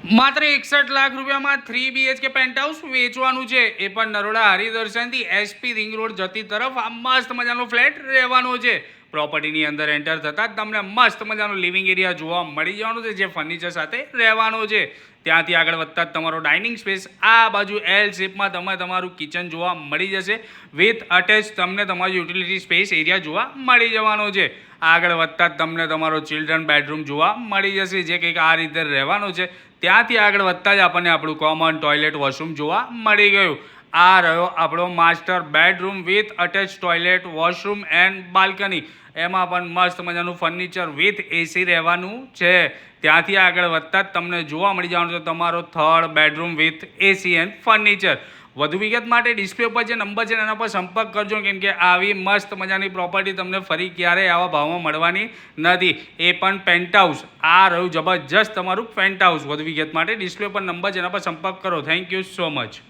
માત્ર 61 લાખ રૂપિયામાં 3 BHK પેન્ટહાઉસ વેચવાનું છે, એ પણ નરોડા હરિદર્શનથી SP રિંગ રોડ જતી તરફ આ મસ્ત મજાનો ફ્લેટ રહેવાનો છે. પ્રોપર્ટીની અંદર એન્ટર થતાં જ તમને મસ્ત મજાનો લિવિંગ એરિયા જોવા મળી જવાનો છે, જે ફર્નિચર સાથે રહેવાનો છે. ત્યાંથી આગળ વધતા જ તમારો ડાઇનિંગ સ્પેસ આ બાજુ એલ શેપમાં તમારું કિચન જોવા મળી જશે. વિથ અટેચ તમને તમારું યુટિલિટી સ્પેસ એરિયા જોવા મળી જવાનો છે. આગળ વધતા જ તમને તમારો ચિલ્ડ્રન બેડરૂમ જોવા મળી જશે, જે કંઈક આ રીતે રહેવાનો છે. ત્યાંથી આગળ વધતા જ આપણને આપણું કોમન ટોયલેટ વોશરૂમ જોવા મળી ગયું. આ રહ્યો આપણો master bedroom with attach toilet washroom and balcony. એમાં પણ મસ્ત મજાનું ફર્નિચર વિથ AC રહેવાનું છે. ત્યાંથી આગળ વધતા જ તમને જોવા મળી જવાનું છે તમારો third bedroom with AC and furniture. વધુ વિગત માટે ડિસ્પ્લે ઉપર જે નંબર છે એના પર સંપર્ક કરજો, કેમ કે આવી મસ્ત મજાની પ્રોપર્ટી તમને ફરી ક્યારેય આવા ભાવમાં મળવાની નથી, એ પણ પેન્ટહાઉસ. આ રહ્યું જબરજસ્ત તમારું પેન્ટહાઉસ. વધુ વિગત માટે ડિસ્પ્લે પર નંબર છે એના પર સંપર્ક કરો. Thank you so much.